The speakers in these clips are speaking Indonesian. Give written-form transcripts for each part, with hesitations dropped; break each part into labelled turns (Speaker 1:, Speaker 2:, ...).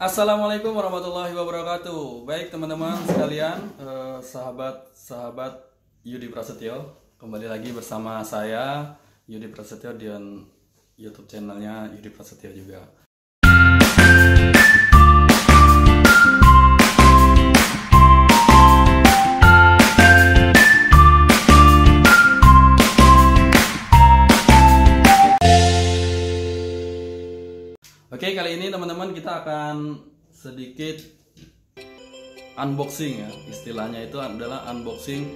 Speaker 1: Assalamualaikum warahmatullahi wabarakatuh. Baik teman-teman sekalian, sahabat-sahabat Yudi Prasetyo, kembali lagi bersama saya Yudi Prasetyo di YouTube channelnya Yudi Prasetyo juga. Oke, kali ini teman-teman kita akan sedikit unboxing ya. Istilahnya itu adalah unboxing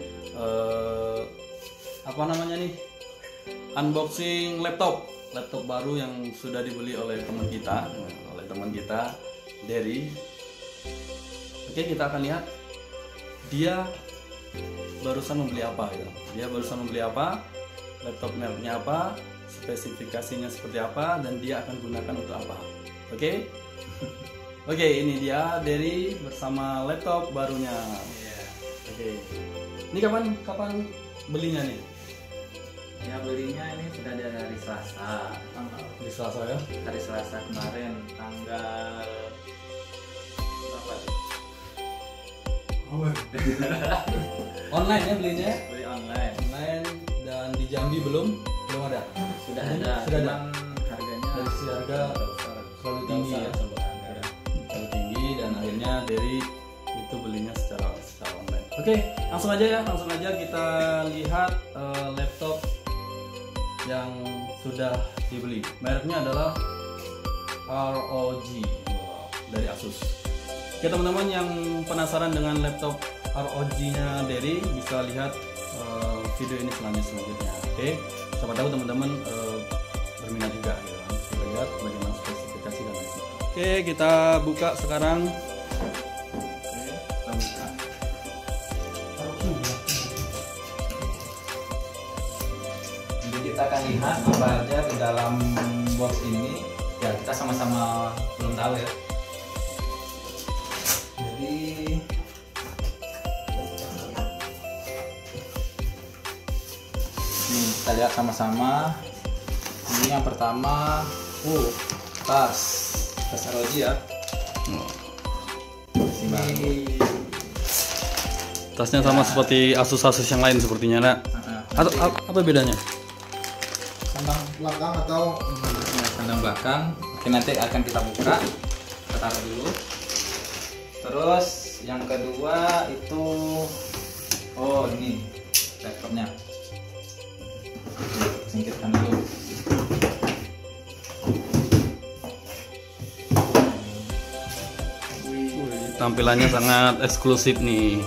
Speaker 1: unboxing laptop baru yang sudah dibeli oleh teman kita, Derry. Oke, kita akan lihat dia barusan membeli apa ya. Laptop mereknya apa, spesifikasinya seperti apa, dan dia akan gunakan untuk apa. Oke? Oke, ini dia Derry bersama laptop barunya. Oke. Ini kapan belinya nih?
Speaker 2: Ya, belinya ini sudah dari Selasa.
Speaker 1: Di Selasa ya?
Speaker 2: Hari Selasa kemarin, tanggal berapa?
Speaker 1: Online ya belinya?
Speaker 2: Beli online.
Speaker 1: Dan di Jambi belum ada.
Speaker 2: Sudah ada. Harganya
Speaker 1: dari sisi harga terlalu tinggi ya. Terlalu tinggi, dan akhirnya Derry itu belinya secara online. Oke, langsung aja kita lihat laptop yang sudah dibeli. Mereknya adalah ROG dari Asus. Oke teman-teman yang penasaran dengan laptop ROG-nya Derry bisa lihat video ini selanjutnya. Oke, siapa tahu teman-teman berminat juga ya. Kita lihat bagaimana spesifikasi dan lain-lain. Oke, kita buka sekarang.
Speaker 2: Jadi kita akan lihat apa aja di dalam box ini. Ya, kita sama-sama belum tahu ya. Jadi ini kita lihat sama-sama. Ini yang pertama, tas ROG ya. Ini
Speaker 1: Tasnya sama seperti Asus yang lain sepertinya, nak. Atau apa bedanya?
Speaker 2: sandang belakang atau sandang belakang. Oke, nanti akan kita buka. Kita taruh dulu. Terus yang kedua itu, ini laptopnya. Singkirkan dulu.
Speaker 1: Tampilannya sangat eksklusif nih.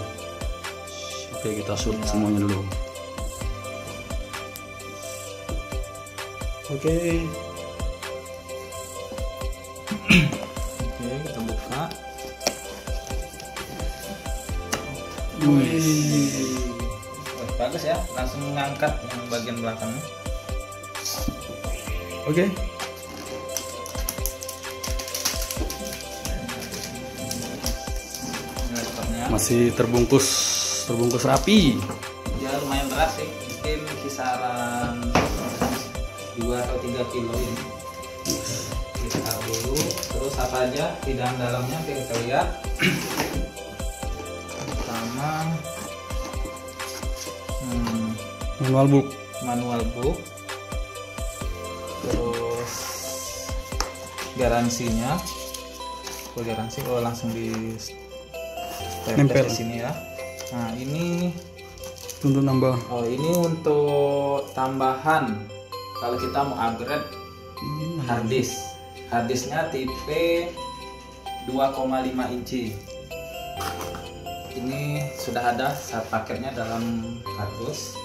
Speaker 1: Oke, kita shoot semuanya dulu. Oke,
Speaker 2: kita buka. Bagus ya, langsung ngangkat yang bagian belakangnya.
Speaker 1: Oke.
Speaker 2: Laptopnya
Speaker 1: Masih terbungkus rapi.
Speaker 2: ya lumayan berat sih, mungkin kisaran 2 atau 3 kilo ini. Kita taruh dulu. Terus apa aja di dalamnya kita lihat. Pertama, manual book. Terus garansinya. Garansi langsung di
Speaker 1: Nempel
Speaker 2: di sini ya. Nah, ini
Speaker 1: untuk nambah.
Speaker 2: ini untuk tambahan kalau kita mau upgrade harddisk. Harddisknya tipe 2,5 inci. Ini sudah ada saat paketnya dalam kardus.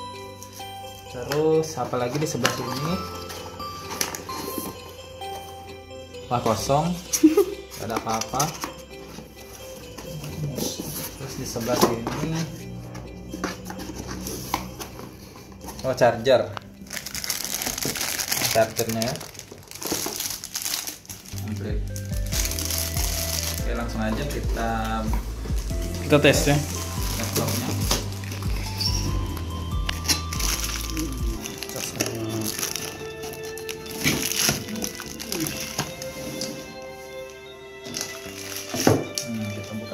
Speaker 2: Terus apalagi di sebelah sini? Kosong, tidak ada apa-apa. Terus di sebelah sini, chargernya ya. Komplit. Oke, langsung aja
Speaker 1: Kita tes ya.
Speaker 2: laptopnya.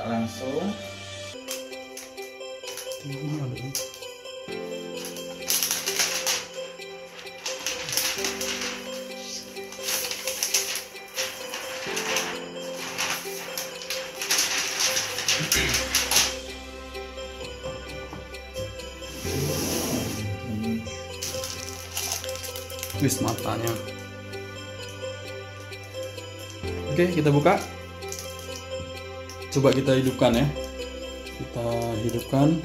Speaker 2: buka langsung.
Speaker 1: Wis matanya. Oke, kita buka. Coba kita hidupkan ya. Kita hidupkan.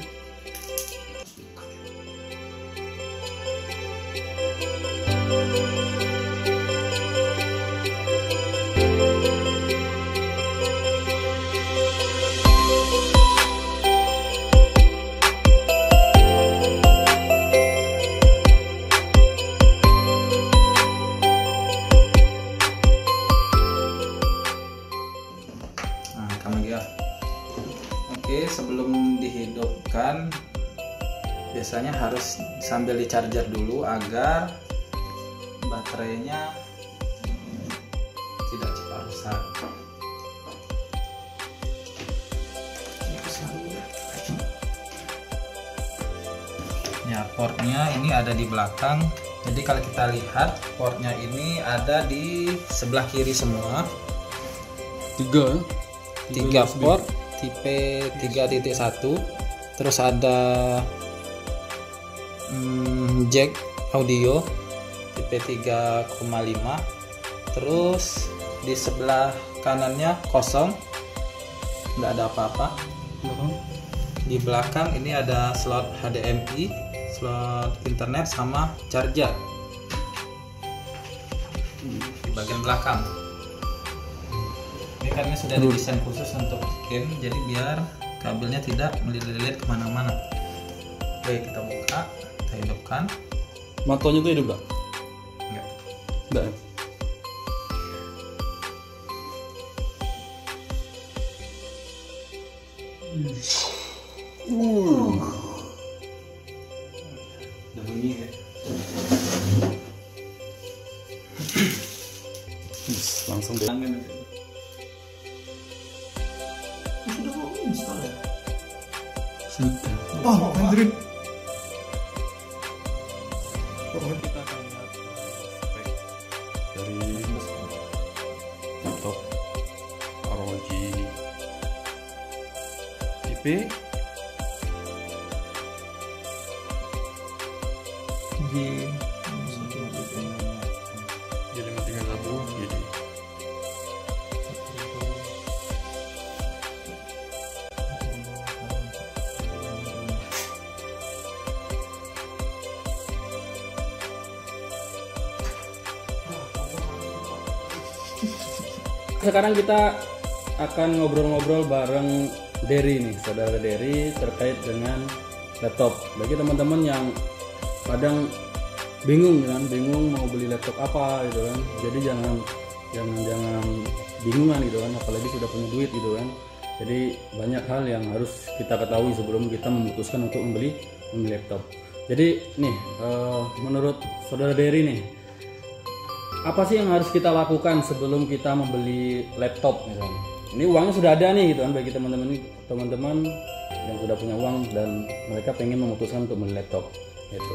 Speaker 2: Oke, sebelum dihidupkan biasanya harus sambil di charger dulu agar baterainya tidak cepat rusak. Ya, portnya ini ada di belakang. Jadi kalau kita lihat portnya ini ada di sebelah kiri semua. Tiga port tipe 3.1, terus ada jack audio tipe 3,5, terus di sebelah kanannya kosong, nggak ada apa-apa. Di belakang ini ada slot HDMI, slot internet sama charger di bagian belakang. Ini karena sudah didesain khusus untuk game, jadi biar kabelnya tidak melilit-lilit kemana-mana. Oke, kita buka, kita hidupkan.
Speaker 1: Matonya tuh hidup gak?
Speaker 2: Enggak.
Speaker 1: Enggak ya?
Speaker 2: Udah bunyi ya.
Speaker 1: Langsung deh. Sudah.
Speaker 3: Oh, Android.
Speaker 1: Kita akan lihat spek dari laptop ROG tipe G531 GD. Sekarang kita akan ngobrol-ngobrol bareng Dery nih, saudara Dery, terkait dengan laptop. Bagi teman-teman yang kadang bingung mau beli laptop apa gitu kan. Jadi jangan bingungan gitu kan, apalagi sudah punya duit gitu kan. Jadi banyak hal yang harus kita ketahui sebelum kita memutuskan untuk membeli laptop. Jadi nih, menurut saudara Dery nih, apa sih yang harus kita lakukan sebelum kita membeli laptop misalnya? Ini uangnya sudah ada nih gitu kan, bagi teman-teman yang sudah punya uang dan mereka pengen memutuskan untuk membeli laptop gitu.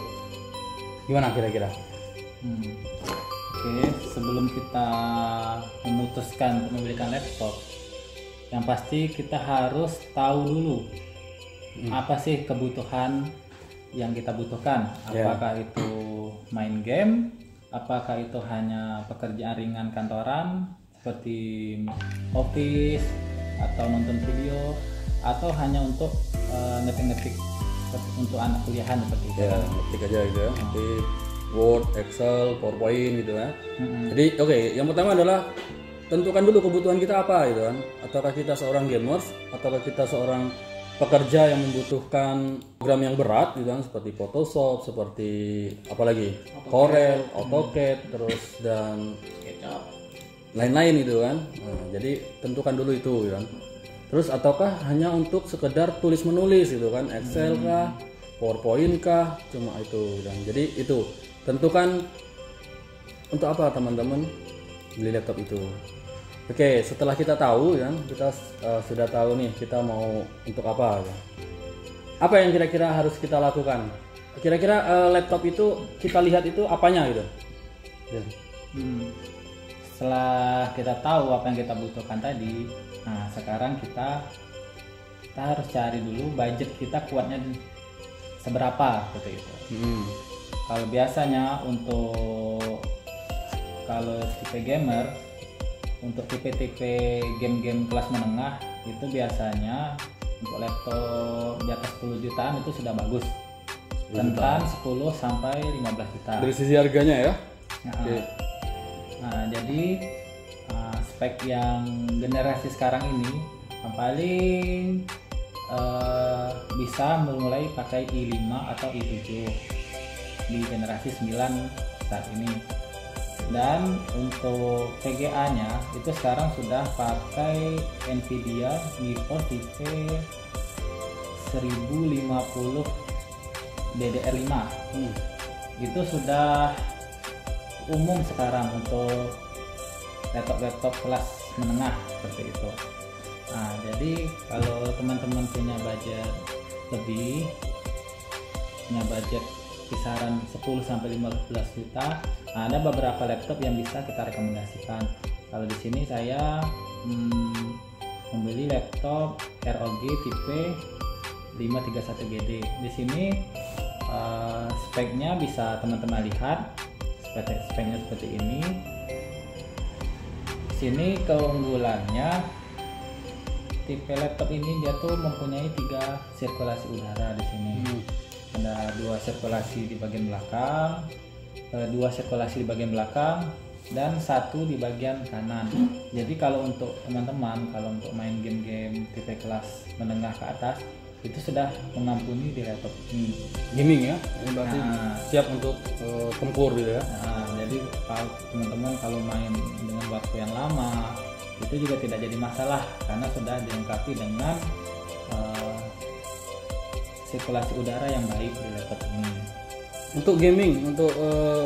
Speaker 1: Gimana kira-kira?
Speaker 3: Oke, sebelum kita memutuskan untuk membelikan laptop, yang pasti kita harus tahu dulu apa sih kebutuhan yang kita butuhkan. Apakah itu main game, apakah itu hanya pekerjaan ringan kantoran seperti office atau nonton video, atau hanya untuk ngetik-ngetik untuk anak kuliahan seperti itu.
Speaker 1: Ya, ngetik aja gitu ya. Ngetik Word, Excel, PowerPoint gitu ya. Jadi oke, yang pertama adalah tentukan dulu kebutuhan kita apa gitu kan. Ataukah kita seorang gamers, ataukah kita seorang pekerja yang membutuhkan program yang berat gitu kan, seperti Photoshop, seperti apalagi Corel, AutoCAD, terus dan lain-lain gitu kan. Nah, jadi tentukan dulu itu gitu kan. Terus ataukah hanya untuk sekedar tulis menulis gitu kan, Excel kah, PowerPoint kah, cuma itu gitu kan. Jadi itu tentukan untuk apa teman-teman beli laptop itu. Oke, setelah kita tahu kan, kita sudah tahu nih kita mau untuk apa ya. Apa yang kira-kira harus kita lakukan? Kira-kira laptop itu kita lihat itu apanya gitu? Ya.
Speaker 3: Setelah kita tahu apa yang kita butuhkan tadi, nah sekarang kita harus cari dulu budget kita kuatnya seberapa seperti itu. Kalau biasanya kalau tipe gamer, untuk tipe-tipe game-game kelas menengah itu biasanya untuk laptop di atas 10 jutaan itu sudah bagus. Rentan 10 sampai 15 juta.
Speaker 1: Dari sisi harganya ya?
Speaker 3: Nah, jadi spek yang generasi sekarang ini yang paling bisa mulai pakai i5 atau i7 di generasi 9 saat ini. Dan untuk VGA nya itu sekarang sudah pakai Nvidia GeForce tipe 1050 DDR5. Itu sudah umum sekarang untuk laptop kelas menengah seperti itu. Nah, jadi kalau teman-teman punya budget lebih, punya budget kisaran 10 sampai 15 juta, nah, ada beberapa laptop yang bisa kita rekomendasikan. Kalau di sini saya membeli laptop ROG tipe 531GD. Di sini speknya bisa teman-teman lihat, speknya seperti ini. Di sini keunggulannya, tipe laptop ini dia tuh mempunyai 3 sirkulasi udara di sini. Ada 2 sirkulasi di bagian belakang, 2 sirkulasi di bagian belakang, dan 1 di bagian kanan. Jadi kalau untuk teman-teman, kalau untuk main game-game tipe kelas menengah ke atas, itu sudah mengampuni di laptop ini.
Speaker 1: Gaming ya? Ini berarti siap untuk tempur gitu ya?
Speaker 3: Nah, jadi kalau teman-teman kalau main dengan waktu yang lama, itu juga tidak jadi masalah karena sudah dilengkapi dengan sirkulasi udara yang baik di laptop ini.
Speaker 1: Untuk gaming, untuk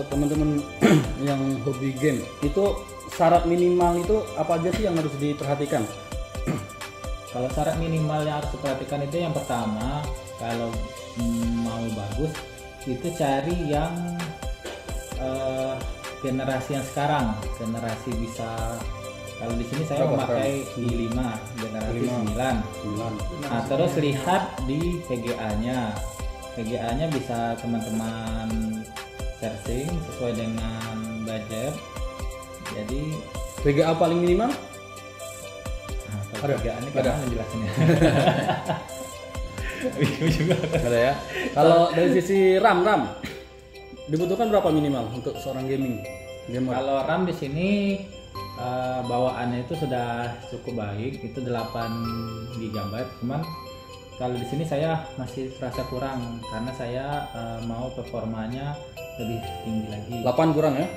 Speaker 1: teman-teman yang hobi game, itu syarat minimal itu apa aja sih yang harus diperhatikan?
Speaker 3: Kalau syarat minimal yang harus diperhatikan itu yang pertama, kalau mau bagus itu cari yang generasi yang sekarang, generasi bisa. Kalau di sini saya memakai i5 generasi 9. Nah, terus lihat di VGA-nya. VGA-nya bisa teman-teman searching sesuai dengan budget. Jadi
Speaker 1: VGA paling minimal?
Speaker 3: Nah, VGA ini kan menjelaskannya.
Speaker 1: Ada ya. Kalau dari sisi RAM dibutuhkan berapa minimal untuk seorang gamer?
Speaker 3: Kalau RAM di sini bawaannya itu sudah cukup baik, itu 8 GB. Cuman kalau di sini saya masih terasa kurang karena saya mau performanya lebih tinggi lagi.
Speaker 1: 8 kurang ya?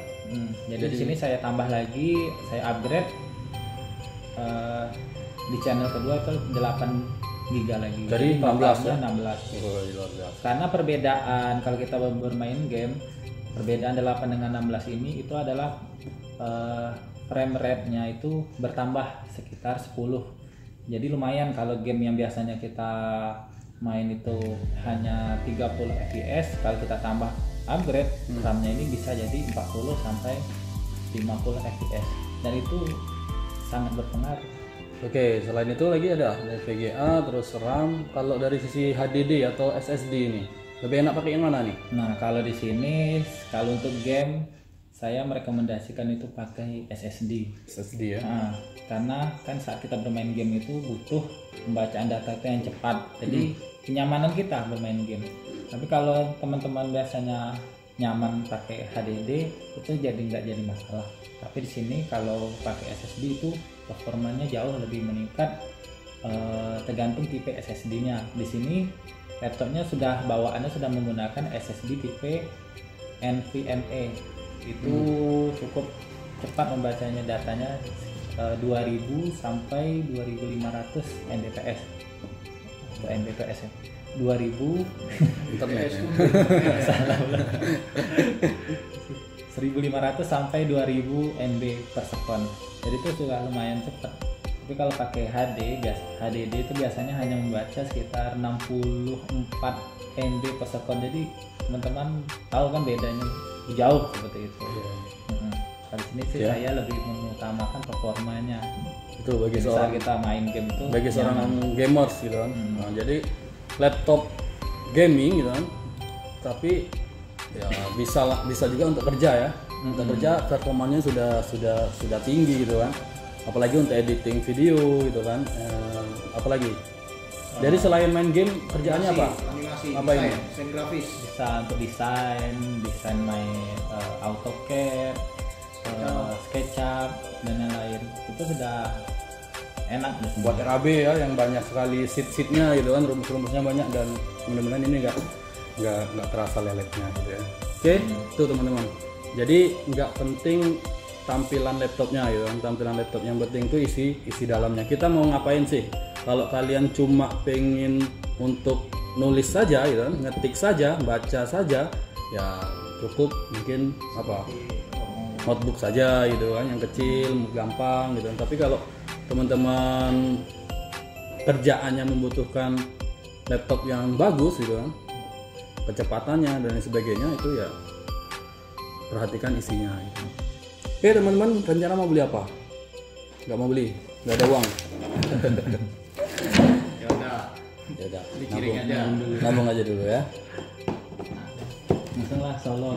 Speaker 3: Jadi di sini saya tambah lagi, saya upgrade di channel kedua itu 8 GB lagi.
Speaker 1: Dari 16 ya?
Speaker 3: 16. Karena perbedaan kalau kita bermain game, perbedaan 8 dengan 16 ini itu adalah frame rate-nya itu bertambah sekitar 10. Jadi lumayan kalau game yang biasanya kita main itu hanya 30 fps, kalau kita tambah upgrade RAM-nya ini bisa jadi 40 sampai 50 fps dan itu sangat berpengaruh.
Speaker 1: Oke, selain itu lagi ada VGA, terus RAM. Kalau dari sisi HDD atau SSD ini, lebih enak pakai yang mana nih?
Speaker 3: Nah, kalau di sini kalau untuk game saya merekomendasikan itu pakai SSD
Speaker 1: ya.
Speaker 3: Nah, karena kan saat kita bermain game itu butuh pembacaan data yang cepat, jadi kenyamanan kita bermain game. Tapi kalau teman-teman biasanya nyaman pakai HDD itu nggak jadi masalah. Tapi di sini kalau pakai SSD itu performanya jauh lebih meningkat, tergantung tipe SSD-nya. Di sini laptopnya bawaannya sudah menggunakan SSD tipe NVMe. Itu cukup cepat membacanya datanya 2000 sampai 2500 Mbps. Mbps ya. 2000
Speaker 1: internet.
Speaker 3: 1500 sampai 2000 MB per second. Jadi itu sudah lumayan cepat. Tapi kalau pakai HDD itu biasanya hanya membaca sekitar 64 MB per second. Jadi teman-teman tahu kan bedanya jauh seperti itu. Di sini sih saya lebih mengutamakan performanya.
Speaker 1: Itu bagi
Speaker 3: Bisa
Speaker 1: seorang
Speaker 3: kita main game itu
Speaker 1: bagi seorang gamers gitu kan. Nah, jadi laptop gaming gitu kan. Tapi ya bisa juga untuk kerja ya. Untuk kerja performanya sudah tinggi gitu kan. Apalagi untuk editing video gitu kan. Apalagi. Jadi selain main game kerjaannya apa?
Speaker 2: Animasi,
Speaker 1: Apa ini?
Speaker 2: desain grafis.
Speaker 3: bisa untuk desain main AutoCAD, SketchUp dan lain-lain. Itu sudah enak deh.
Speaker 1: Buat RAB ya yang banyak sekali sheet-sheetnya gitu kan, rumus-rumusnya banyak dan mudah-mudahan ini nggak terasa leletnya gitu ya. Oke, itu teman-teman. Jadi nggak penting tampilan laptopnya gitu kan, tampilan laptop yang penting itu isi dalamnya. Kita mau ngapain sih? Kalau kalian cuma pengen untuk nulis saja gitu kan, ngetik saja, baca saja, ya cukup mungkin notebook saja gitu kan, yang kecil, gampang gitu kan. Tapi kalau teman-teman kerjaannya membutuhkan laptop yang bagus gitu kan, kecepatannya dan lain sebagainya, itu ya perhatikan isinya gitu. Oke teman-teman, rencana mau beli apa? Nggak mau beli, nggak ada uang. Ya udah,
Speaker 2: Dikiring aja.
Speaker 1: nabung aja dulu ya.
Speaker 3: Langsung lah solo.